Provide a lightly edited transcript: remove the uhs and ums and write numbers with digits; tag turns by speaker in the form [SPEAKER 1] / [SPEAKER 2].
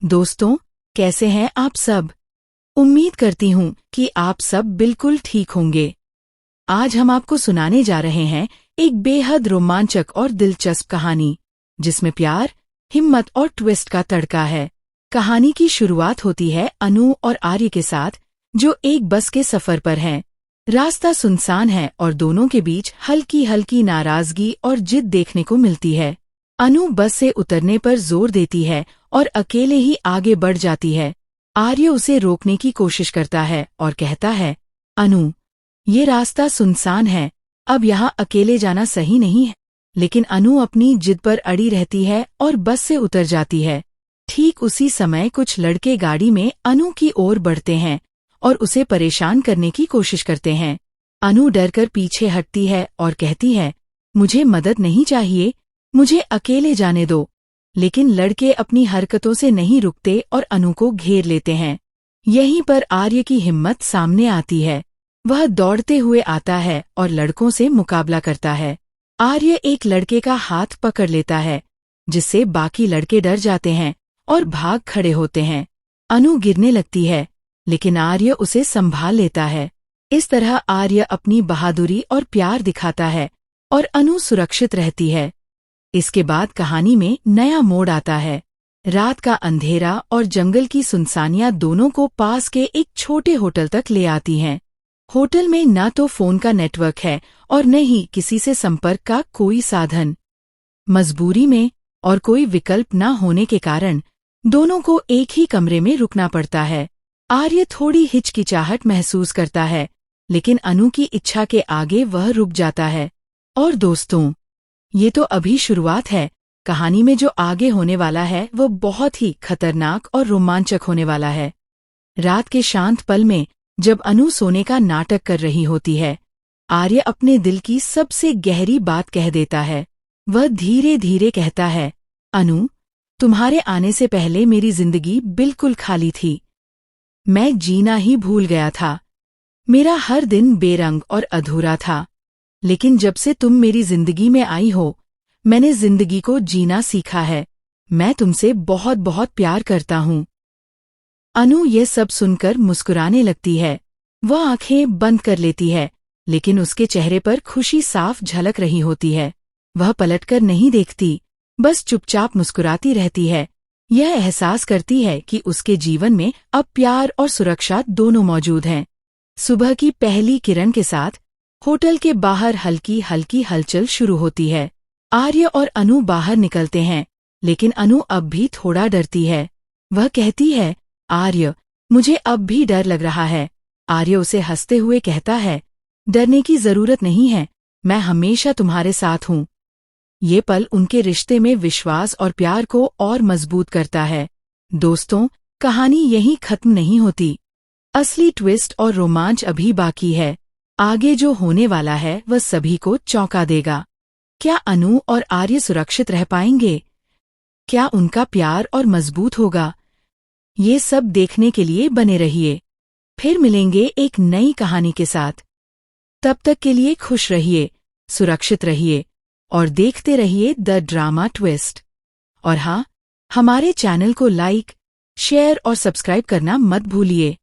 [SPEAKER 1] दोस्तों, कैसे हैं आप सब? उम्मीद करती हूँ कि आप सब बिल्कुल ठीक होंगे। आज हम आपको सुनाने जा रहे हैं एक बेहद रोमांचक और दिलचस्प कहानी, जिसमें प्यार, हिम्मत और ट्विस्ट का तड़का है। कहानी की शुरुआत होती है अनु और आर्य के साथ, जो एक बस के सफर पर हैं। रास्ता सुनसान है और दोनों के बीच हल्की हल्की नाराजगी और जिद देखने को मिलती है। अनु बस से उतरने पर जोर देती है और अकेले ही आगे बढ़ जाती है। आर्य उसे रोकने की कोशिश करता है और कहता है, अनु, ये रास्ता सुनसान है, अब यहाँ अकेले जाना सही नहीं है। लेकिन अनु अपनी जिद पर अड़ी रहती है और बस से उतर जाती है। ठीक उसी समय कुछ लड़के गाड़ी में अनु की ओर बढ़ते हैं और उसे परेशान करने की कोशिश करते हैं। अनु डरकर पीछे हटती है और कहती है, मुझे मदद नहीं चाहिए, मुझे अकेले जाने दो। लेकिन लड़के अपनी हरकतों से नहीं रुकते और अनु को घेर लेते हैं। यहीं पर आर्य की हिम्मत सामने आती है। वह दौड़ते हुए आता है और लड़कों से मुकाबला करता है। आर्य एक लड़के का हाथ पकड़ लेता है, जिससे बाकी लड़के डर जाते हैं और भाग खड़े होते हैं। अनु गिरने लगती है, लेकिन आर्य उसे संभाल लेता है। इस तरह आर्य अपनी बहादुरी और प्यार दिखाता है और अनु सुरक्षित रहती है। इसके बाद कहानी में नया मोड़ आता है। रात का अंधेरा और जंगल की सुनसानियां दोनों को पास के एक छोटे होटल तक ले आती हैं। होटल में न तो फोन का नेटवर्क है और न ही किसी से संपर्क का कोई साधन। मजबूरी में और कोई विकल्प न होने के कारण दोनों को एक ही कमरे में रुकना पड़ता है। आर्य थोड़ी हिचकिचाहट महसूस करता है, लेकिन अनु की इच्छा के आगे वह रुक जाता है। और दोस्तों, ये तो अभी शुरुआत है। कहानी में जो आगे होने वाला है वो बहुत ही खतरनाक और रोमांचक होने वाला है। रात के शांत पल में जब अनु सोने का नाटक कर रही होती है, आर्य अपने दिल की सबसे गहरी बात कह देता है। वह धीरे धीरे कहता है, अनु, तुम्हारे आने से पहले मेरी जिंदगी बिल्कुल खाली थी। मैं जीना ही भूल गया था। मेरा हर दिन बेरंग और अधूरा था। लेकिन जब से तुम मेरी जिंदगी में आई हो, मैंने जिंदगी को जीना सीखा है। मैं तुमसे बहुत बहुत प्यार करता हूँ। अनु ये सब सुनकर मुस्कुराने लगती है। वह आंखें बंद कर लेती है, लेकिन उसके चेहरे पर खुशी साफ झलक रही होती है। वह पलटकर नहीं देखती, बस चुपचाप मुस्कुराती रहती है। यह एहसास करती है कि उसके जीवन में अब प्यार और सुरक्षा दोनों मौजूद हैं। सुबह की पहली किरण के साथ होटल के बाहर हल्की हल्की हलचल शुरू होती है। आर्य और अनु बाहर निकलते हैं, लेकिन अनु अब भी थोड़ा डरती है। वह कहती है, आर्य, मुझे अब भी डर लग रहा है। आर्य उसे हंसते हुए कहता है, डरने की जरूरत नहीं है, मैं हमेशा तुम्हारे साथ हूँ। ये पल उनके रिश्ते में विश्वास और प्यार को और मजबूत करता है। दोस्तों, कहानी यहीं खत्म नहीं होती। असली ट्विस्ट और रोमांच अभी बाकी है। आगे जो होने वाला है वह सभी को चौंका देगा। क्या अनु और आर्य सुरक्षित रह पाएंगे? क्या उनका प्यार और मजबूत होगा? ये सब देखने के लिए बने रहिए। फिर मिलेंगे एक नई कहानी के साथ। तब तक के लिए खुश रहिए, सुरक्षित रहिए और देखते रहिए द ड्रामा ट्विस्ट। और हाँ, हमारे चैनल को लाइक, शेयर और सब्सक्राइब करना मत भूलिए।